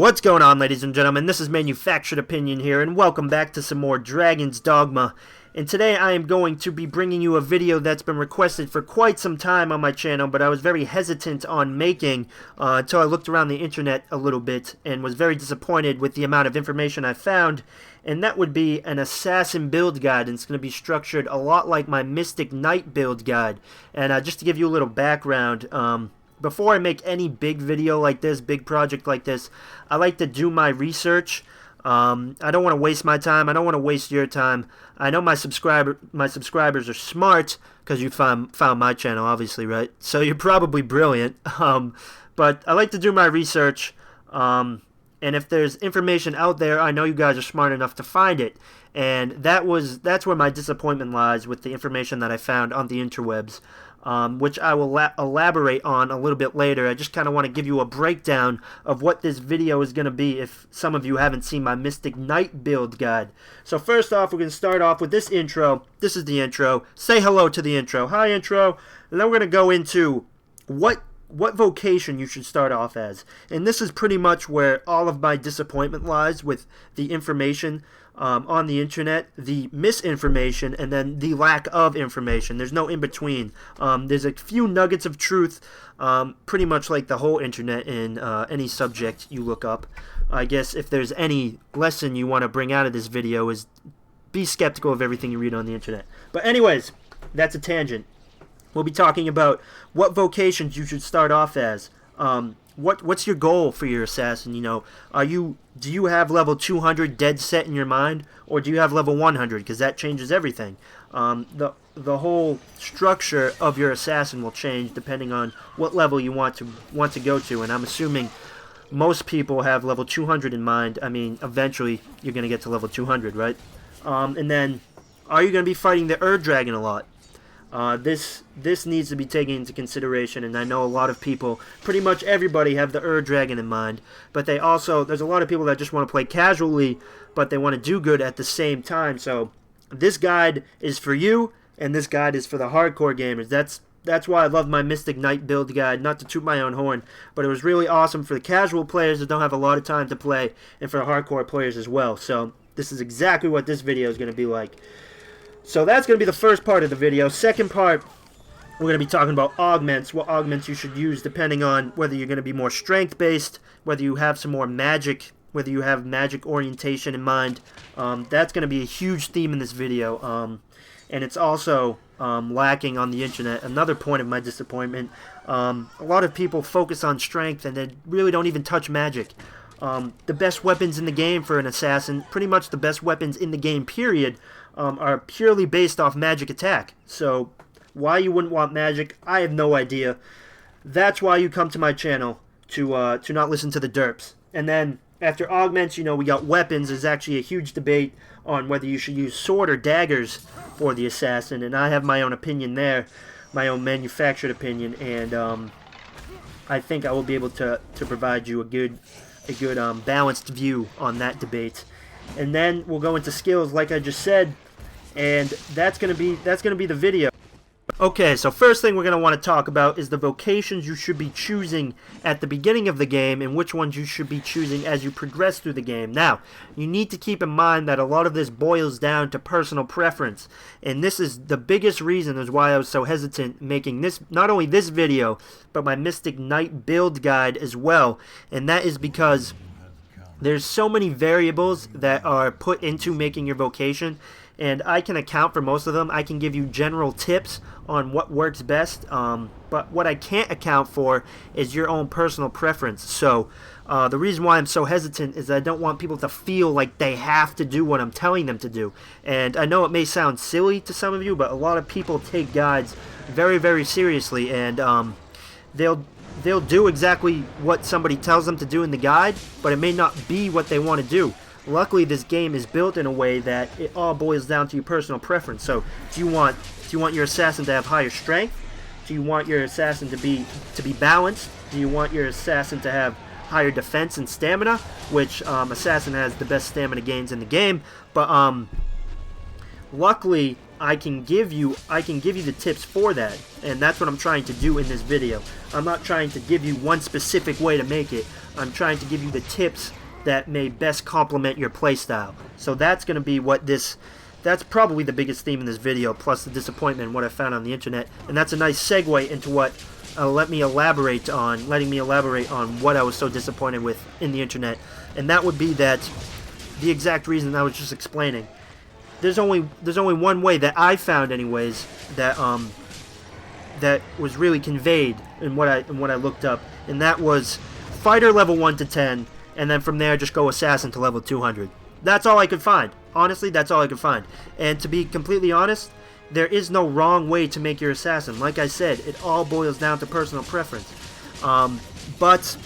What's going on, ladies and gentlemen? This is Manufactured Opinion here, and welcome back to some more Dragon's Dogma. And today I am going to be bringing you a video that's been requested for quite some time on my channel, but I was very hesitant on making until I looked around the internet a little bit and was very disappointed with the amount of information I found. And that would be an assassin build guide, and it's going to be structured a lot like my Mystic Knight build guide. And just to give you a little background, before I make any big video like this, big project like this, I like to do my research. I don't want to waste my time. I don't want to waste your time. I know my subscribers are smart because you found my channel, obviously, right? So you're probably brilliant. But I like to do my research. And if there's information out there, I know you guys are smart enough to find it. And that's where my disappointment lies with the information that I found on the interwebs. Which I will elaborate on a little bit later. I just kind of want to give you a breakdown of what this video is going to be if some of you haven't seen my Mystic Knight build guide. So first off, we're going to start off with this intro. This is the intro. Say hello to the intro. Hi, intro. And then we're going to go into what vocation you should start off as. And this is pretty much where all of my disappointment lies with the information on the internet, the misinformation, and then the lack of information. There's no in between. There's a few nuggets of truth, pretty much like the whole internet in any subject you look up. I guess if there's any lesson you want to bring out of this video is be skeptical of everything you read on the internet. But anyways, that's a tangent. We'll be talking about what vocations you should start off as. What's your goal for your assassin? You know, do you have level 200 dead set in your mind, or do you have level 100? Because that changes everything. The whole structure of your assassin will change depending on what level you want to go to. And I'm assuming most people have level 200 in mind. I mean, eventually you're gonna get to level 200, right? And then, are you gonna be fighting the Dragon a lot? This needs to be taken into consideration, and I know a lot of people, pretty much everybody, have the Dragon in mind, but there's a lot of people that just want to play casually, but they want to do good at the same time. So this guide is for you, and this guide is for the hardcore gamers. That's why I love my Mystic Knight build guide, not to toot my own horn, but it was really awesome for the casual players that don't have a lot of time to play, and for the hardcore players as well. So this is exactly what this video is going to be like. So that's going to be the first part of the video. Second part, we're going to be talking about augments, what augments you should use depending on whether you're going to be more strength-based, whether you have some more magic, whether you have magic orientation in mind. That's going to be a huge theme in this video, and it's also lacking on the internet. Another point of my disappointment, a lot of people focus on strength and they really don't even touch magic. The best weapons in the game for an assassin, pretty much the best weapons in the game, period, are purely based off magic attack. So why you wouldn't want magic, I have no idea. That's why you come to my channel, to not listen to the derps. And then after augments, you know, we got weapons. There's actually a huge debate on whether you should use sword or daggers for the assassin, and I have my own opinion there, my own manufactured opinion, and I think I will be able to provide you a good balanced view on that debate. And then we'll go into skills, like I just said, and that's gonna be the video. Okay, so first thing we're gonna want to talk about is the vocations you should be choosing at the beginning of the game, and which ones you should be choosing as you progress through the game. Now, you need to keep in mind that a lot of this boils down to personal preference, and this is the biggest reason is why I was so hesitant making this, not only this video, but my Mystic Knight build guide as well. And that is because there's so many variables that are put into making your vocation, and I can account for most of them. I can give you general tips on what works best, but what I can't account for is your own personal preference. So the reason why I'm so hesitant is I don't want people to feel like they have to do what I'm telling them to do. And I know it may sound silly to some of you, but a lot of people take guides very, very seriously, and they'll do exactly what somebody tells them to do in the guide, but it may not be what they want to do. Luckily, this game is built in a way that it all boils down to your personal preference. So, do you want your assassin to have higher strength? Do you want your assassin to be balanced? Do you want your assassin to have higher defense and stamina? Which assassin has the best stamina gains in the game. But luckily, I can give you the tips for that, and that's what I'm trying to do in this video. I'm not trying to give you one specific way to make it. I'm trying to give you the tips that may best complement your playstyle. So that's going to be that's probably the biggest theme in this video, plus the disappointment in what I found on the internet. And that's a nice segue into what letting me elaborate on what I was so disappointed with in the internet. And that would be that the exact reason I was just explaining. There's only one way that I found, anyways, that that was really conveyed in what I looked up, and that was fighter level 1 to 10, and then from there just go assassin to level 200. That's all I could find. Honestly, that's all I could find. And to be completely honest, there is no wrong way to make your assassin. Like I said, it all boils down to personal preference. But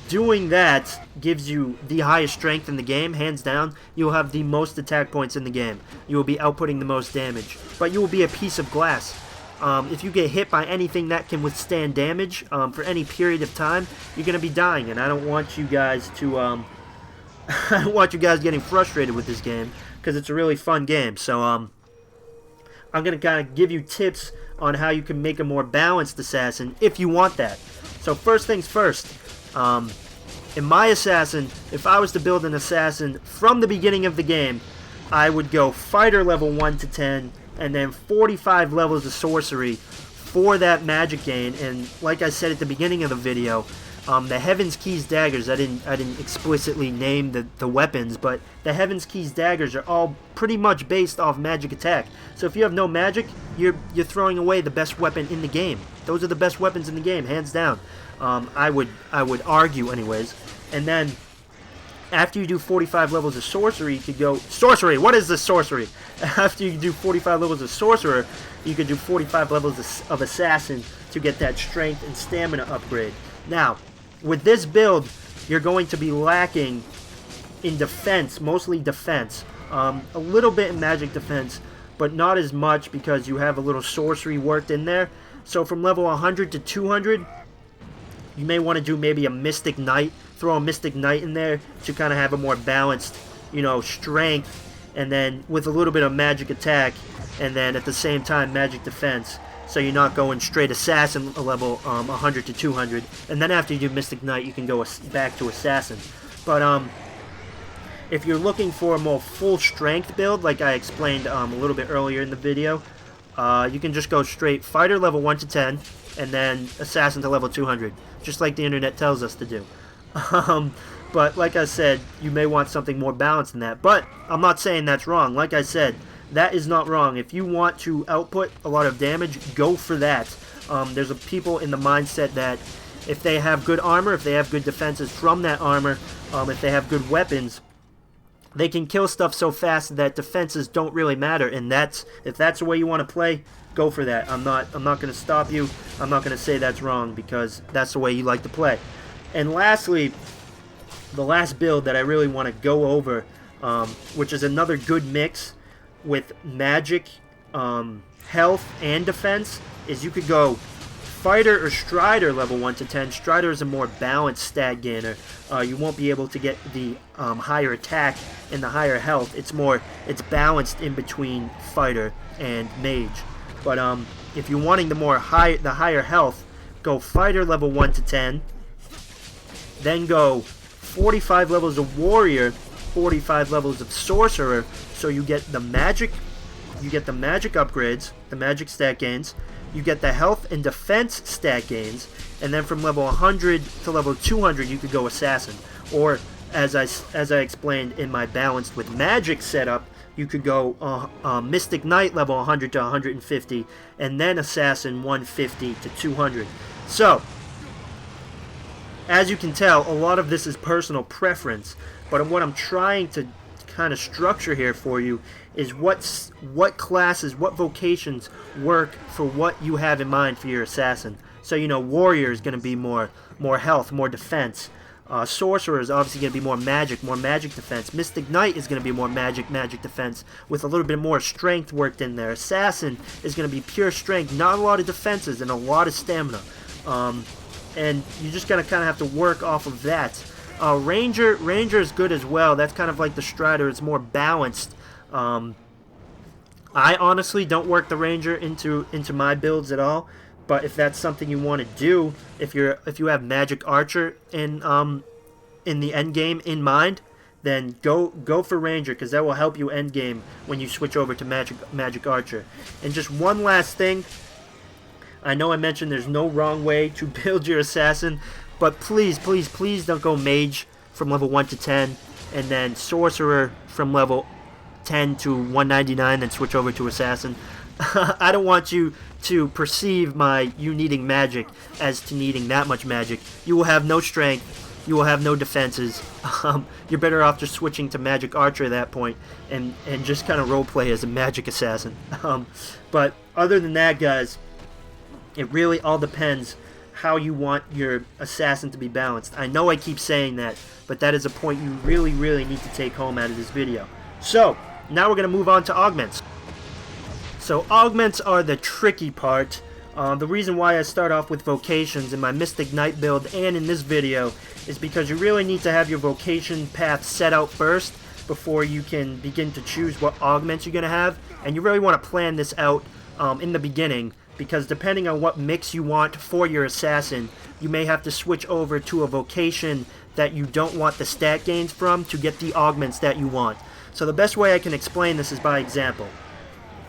doing that gives you the highest strength in the game, hands down. You'll have the most attack points in the game. You will be outputting the most damage. But you will be a piece of glass. If you get hit by anything that can withstand damage for any period of time, you're going to be dying. And I don't want you guys to... I don't want you guys getting frustrated with this game, because it's a really fun game. So I'm going to kind of give you tips on how you can make a more balanced assassin if you want that. So first things first, in my assassin, if I was to build an assassin from the beginning of the game, I would go fighter level 1 to 10, and then 45 levels of sorcery for that magic gain. And like I said at the beginning of the video, the Heaven's Keys daggers, I didn't explicitly name the weapons, but the Heaven's Keys daggers are all pretty much based off magic attack. So if you have no magic, you're throwing away the best weapon in the game. Those are the best weapons in the game, hands down. I would argue, anyways. And then after you do 45 levels of sorcery, you could go sorcery. What is the sorcery? After you do 45 levels of sorcerer, you could do 45 levels of assassin to get that strength and stamina upgrade. Now, with this build, you're going to be lacking in defense, mostly defense. A little bit in magic defense, but not as much because you have a little sorcery worked in there. So from level 100 to 200, you may want to do maybe a Mystic Knight. Throw a Mystic Knight in there to kind of have a more balanced, strength, and then with a little bit of magic attack, and then at the same time magic defense. So you're not going straight assassin level 100 to 200, and then after you do Mystic Knight, you can go back to assassin. But if you're looking for a more full strength build, like I explained a little bit earlier in the video, you can just go straight fighter level 1 to 10, and then assassin to level 200, just like the internet tells us to do. But like I said, you may want something more balanced than that. But I'm not saying that's wrong. Like I said, that is not wrong. If you want to output a lot of damage, go for that. There's people in the mindset that if they have good armor, if they have good defenses from that armor, if they have good weapons, they can kill stuff so fast that defenses don't really matter. And if that's the way you want to play, go for that. I'm not going to stop you. I'm not going to say that's wrong, because that's the way you like to play. And lastly, the last build that I really want to go over, which is another good mix with magic, health, and defense, is you could go Fighter or Strider level 1 to 10. Strider is a more balanced stat gainer. You won't be able to get the higher attack and the higher health. It's balanced in between Fighter and Mage. But if you're wanting the higher health, go Fighter level 1 to 10. Then go 45 levels of Warrior, 45 levels of Sorcerer, so you get the magic upgrades, the magic stat gains, you get the health and defense stat gains, and then from level 100 to level 200 you could go Assassin. Or as I explained in my balanced with magic setup, you could go Mystic Knight level 100 to 150, and then Assassin 150 to 200. So, as you can tell, a lot of this is personal preference, but what I'm trying to kind of structure here for you is what classes, what vocations work for what you have in mind for your assassin. So, Warrior is going to be more health, more defense. Sorcerer is obviously going to be more magic defense. Mystic Knight is going to be more magic defense with a little bit more strength worked in there. Assassin is going to be pure strength, not a lot of defenses, and a lot of stamina. And you're just going to kind of have to work off of that. Ranger is good as well. That's kind of like the Strider. It's more balanced. I honestly don't work the Ranger into my builds at all, but if that's something you want to do, if you have Magic Archer in the end game in mind, then go for Ranger, because that will help you end game when you switch over to Magic Archer. And just one last thing, I know I mentioned there's no wrong way to build your assassin, but please, please, please don't go Mage from level 1 to 10, and then Sorcerer from level 10 to 199, then switch over to Assassin. I don't want you to perceive you needing magic as to needing that much magic. You will have no strength. You will have no defenses. You're better off just switching to Magic Archer at that point and just kind of roleplay as a magic assassin. But other than that, guys, it really all depends how you want your assassin to be balanced. I know I keep saying that, but that is a point you really, really need to take home out of this video. So, now we're going to move on to augments. So, augments are the tricky part. The reason why I start off with vocations in my Mystic Knight build and in this video is because you really need to have your vocation path set out first before you can begin to choose what augments you're going to have. And you really want to plan this out in the beginning, because depending on what mix you want for your assassin, you may have to switch over to a vocation that you don't want the stat gains from to get the augments that you want. So the best way I can explain this is by example.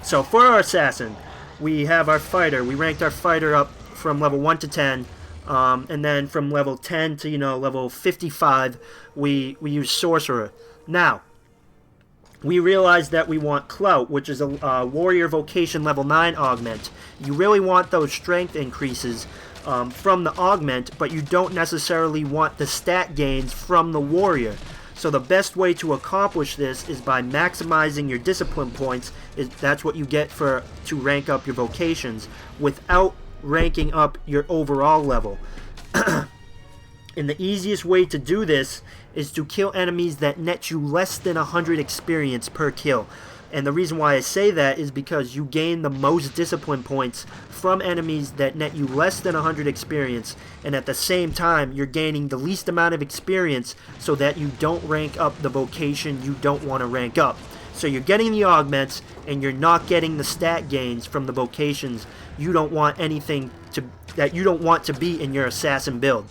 So for our assassin, we have our fighter. We ranked our fighter up from level 1 to 10, and then from level 10 to, level 55, we use Sorcerer. Now, we realize that we want Clout, which is a Warrior Vocation level 9 augment. You really want those strength increases from the augment, but you don't necessarily want the stat gains from the Warrior. So the best way to accomplish this is by maximizing your discipline points. That's what you get to rank up your vocations without ranking up your overall level. And the easiest way to do this is to kill enemies that net you less than 100 experience per kill. And the reason why I say that is because you gain the most discipline points from enemies that net you less than 100 experience, and at the same time you're gaining the least amount of experience so that you don't rank up the vocation you don't want to rank up. So you're getting the augments and you're not getting the stat gains from the vocations you don't want that you don't want to be in your assassin build.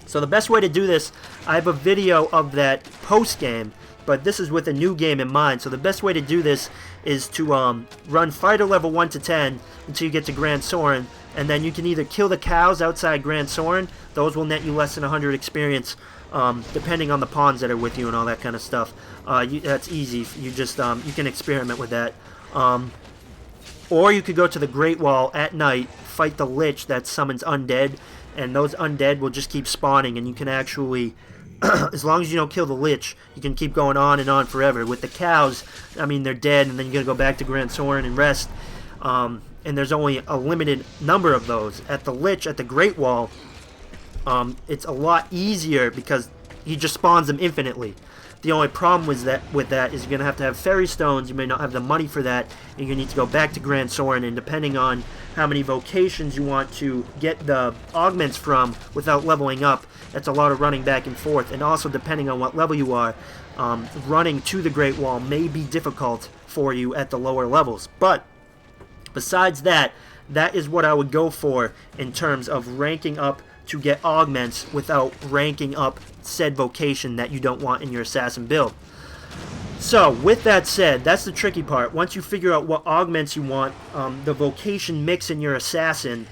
So the best way to do this, I have a video of that post-game, but this is with a new game in mind. So the best way to do this is to run fighter level 1 to 10 until you get to Grand Soren, and then you can either kill the cows outside Grand Soren. Those will net you less than 100 experience, depending on the pawns that are with you and all that kind of stuff. That's easy. You just you can experiment with that. Or you could go to the Great Wall at night, fight the Lich that summons undead, and those undead will just keep spawning, and you can actually, as long as you don't kill the Lich, you can keep going on and on forever. With the cows, I mean, they're dead, and then you're going to go back to Grand Soren and rest, and there's only a limited number of those. At the Lich, at the Great Wall, it's a lot easier because he just spawns them infinitely. The only problem with that is you're going to have fairy stones. You may not have the money for that, and you need to go back to Grand Soren, and depending on how many vocations you want to get the augments from without leveling up, that's a lot of running back and forth. And also, depending on what level you are, running to the Great Wall may be difficult for you at the lower levels. But besides that, that is what I would go for in terms of ranking up to get augments without ranking up said vocation that you don't want in your assassin build. So with that said, that's the tricky part. Once you figure out what augments you want, the vocation mix in your assassin,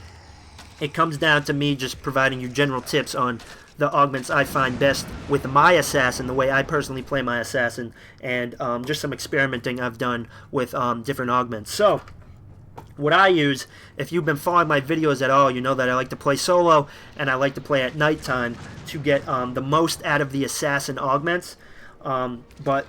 it comes down to me just providing you general tips on the augments I find best with my assassin, the way I personally play my assassin, and just some experimenting I've done with different augments. So what I use, if you've been following my videos at all, you know that I like to play solo and I like to play at nighttime to get the most out of the assassin augments. But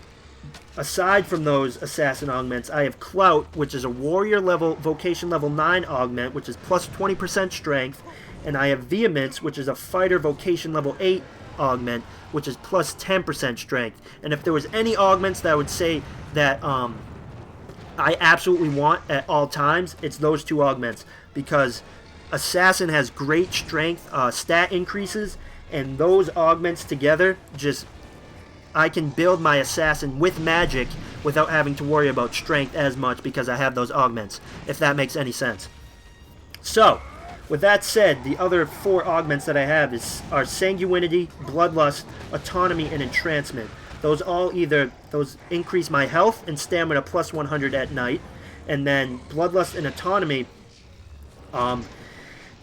aside from those assassin augments, I have Clout, which is a warrior level, vocation level 9 augment, which is plus 20% strength, and I have Vehemence, which is a fighter vocation level 8 augment, which is plus 10% strength. And if there was any augments that I would say that I absolutely want at all times, it's those two augments, because assassin has great strength stat increases, and those augments together just I can build my assassin with magic without having to worry about strength as much because I have those augments, if that makes any sense. So, with that said, the other 4 augments that I have are Sanguinity, Bloodlust, Autonomy, and Entrancement. Those increase my health and stamina plus 100 at night, and then Bloodlust and Autonomy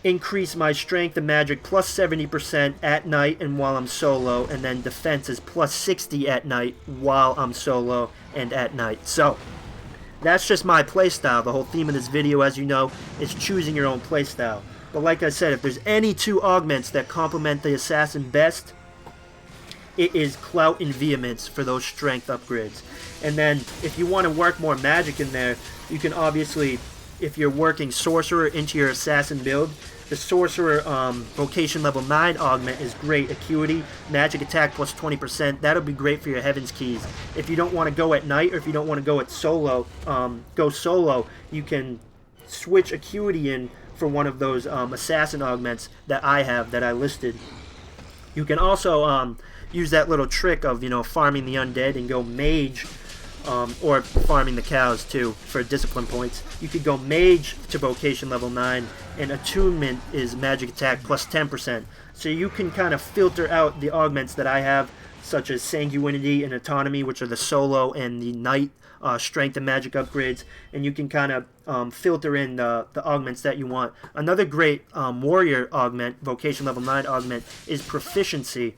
increase my strength and magic plus 70% at night and while I'm solo, and then defense is plus 60 at night while I'm solo and at night. So, that's just my playstyle. The whole theme of this video, as you know, is choosing your own playstyle. But like I said, if there's any 2 augments that complement the assassin best, it is Clout and Vehemence for those strength upgrades. And then, if you want to work more magic in there, you can obviously, if you're working Sorcerer into your assassin build, the Sorcerer Vocation level 9 augment is great. Acuity, magic attack plus 20%. That'll be great for your Heaven's Keys. If you don't want to go at night, or if you don't want to go solo, you can switch Acuity in for one of those assassin augments that I have, that I listed. You can also use that little trick of, farming the undead and go mage, or farming the cows too for discipline points. You could go mage to Vocation level 9, and attunement is magic attack plus 10%. So you can kind of filter out the augments that I have, such as Sanguinity and Autonomy, which are the solo and the night strength and magic upgrades, and you can kind of filter in the augments that you want. Another great warrior augment, Vocation level 9 augment, is Proficiency,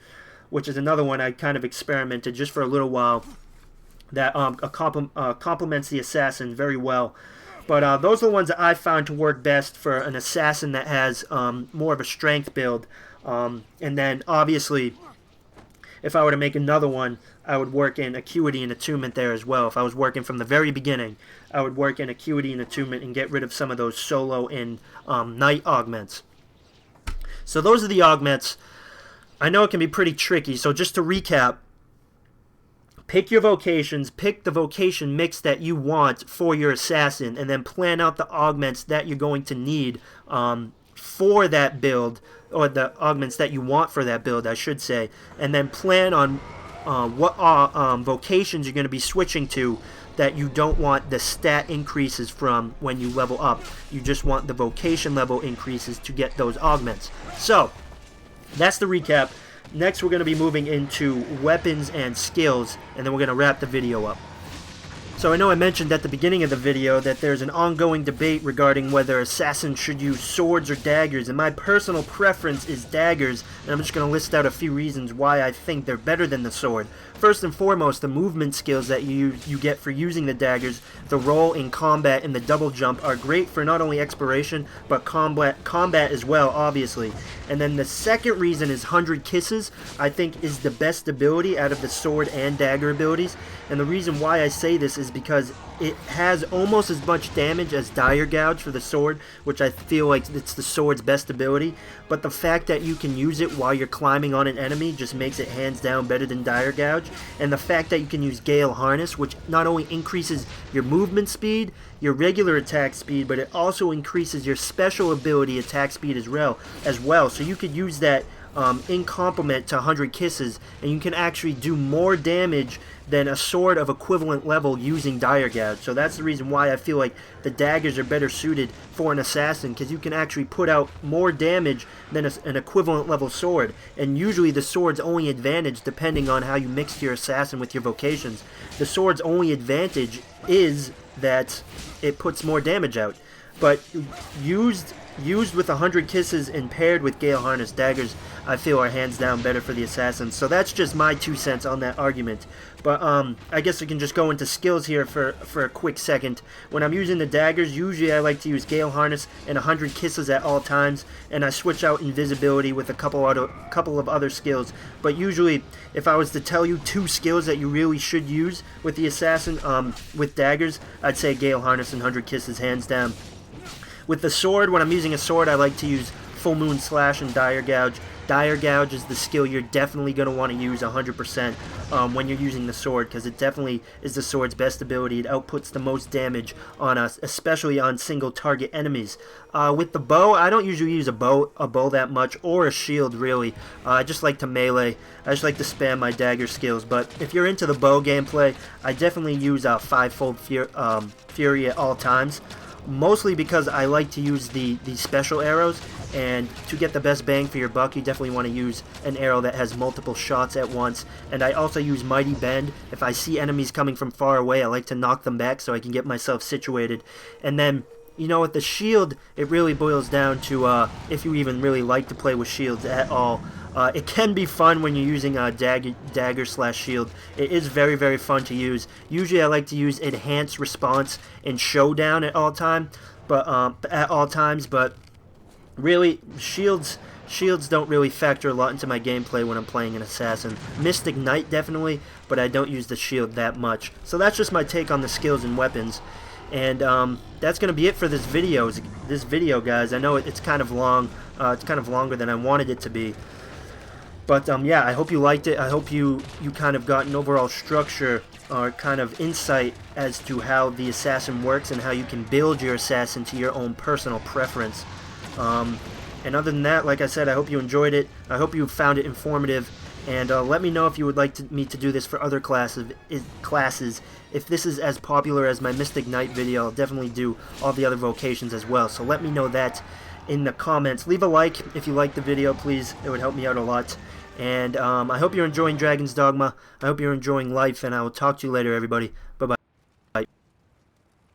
which is another one I kind of experimented just for a little while, that complements the assassin very well. But those are the ones that I found to work best for an assassin that has more of a strength build. And then obviously, if I were to make another one, I would work in Acuity and Attunement there as well. If I was working from the very beginning, I would work in Acuity and Attunement and get rid of some of those solo and night augments. So those are the augments. I know it can be pretty tricky, so just to recap, pick your vocations, pick the vocation mix that you want for your assassin, and then plan out the augments that you're going to need for that build, or the augments that you want for that build, I should say, and then plan on what vocations you're going to be switching to that you don't want the stat increases from when you level up. You just want the vocation level increases to get those augments. So, that's the recap. Next, we're going to be moving into weapons and skills, and then we're going to wrap the video up. So I know I mentioned at the beginning of the video that there's an ongoing debate regarding whether assassins should use swords or daggers, and my personal preference is daggers, and I'm just going to list out a few reasons why I think they're better than the sword. First and foremost, the movement skills that you get for using the daggers, the roll in combat and the double jump are great for not only exploration, but combat as well, obviously. And then the second reason is 100 Kisses, I think is the best ability out of the sword and dagger abilities. And the reason why I say this is because it has almost as much damage as Dire Gouge for the sword, which I feel like it's the sword's best ability. But the fact that you can use it while you're climbing on an enemy just makes it hands down better than Dire Gouge. And the fact that you can use Gale Harness, which not only increases your movement speed, your regular attack speed, but it also increases your special ability attack speed as well. So you could use that in complement to 100 Kisses, and you can actually do more damage than a sword of equivalent level using Dire Gouge. So that's the reason why I feel like the daggers are better suited for an assassin, because you can actually put out more damage than an equivalent level sword. And usually the sword's only advantage, depending on how you mix your assassin with your vocations, the sword's only advantage is that it puts more damage out. But used with 100 Kisses and paired with Gale Harness, daggers I feel are hands down better for the assassins. So that's just my 2 cents on that argument. But I guess we can just go into skills here for a quick second. When I'm using the daggers, usually I like to use Gale Harness and 100 Kisses at all times, and I switch out invisibility with a couple of other skills. But usually, if I was to tell you 2 skills that you really should use with the assassin, with daggers, I'd say Gale Harness and 100 Kisses hands down. With the sword, when I'm using a sword, I like to use Full Moon Slash and Dire Gouge. Dire Gouge is the skill you're definitely going to want to use 100% when you're using the sword, because it definitely is the sword's best ability. It outputs the most damage on us, especially on single target enemies. With the bow, I don't usually use a bow that much, or a shield really. I just like to melee. I just like to spam my dagger skills. But if you're into the bow gameplay, I definitely use fivefold fury at all times. Mostly because I like to use the special arrows, and to get the best bang for your buck, you definitely want to use an arrow that has multiple shots at once. And I also use Mighty Bend. If I see enemies coming from far away, I like to knock them back so I can get myself situated. And then, you know, with the shield, it really boils down to if you even really like to play with shields at all. It can be fun when you're using a dagger/shield. It is very, very fun to use. Usually I like to use enhanced response and showdown at all times, but really shields don't really factor a lot into my gameplay when I'm playing an assassin. Mystic Knight definitely, but I don't use the shield that much. So that's just my take on the skills and weapons. And that's going to be it for this video, guys. I know it's kind of long. It's kind of longer than I wanted it to be. But yeah, I hope you liked it. I hope you kind of got an overall structure or kind of insight as to how the assassin works and how you can build your assassin to your own personal preference. And other than that, like I said, I hope you enjoyed it. I hope you found it informative. And let me know if you would like me to do this for other classes. If this is as popular as my Mystic Knight video, I'll definitely do all the other vocations as well. So let me know that in the comments. Leave a like if you liked the video, please. It would help me out a lot. And I hope you're enjoying Dragon's Dogma. I hope you're enjoying life, and I will talk to you later, everybody. Bye-bye.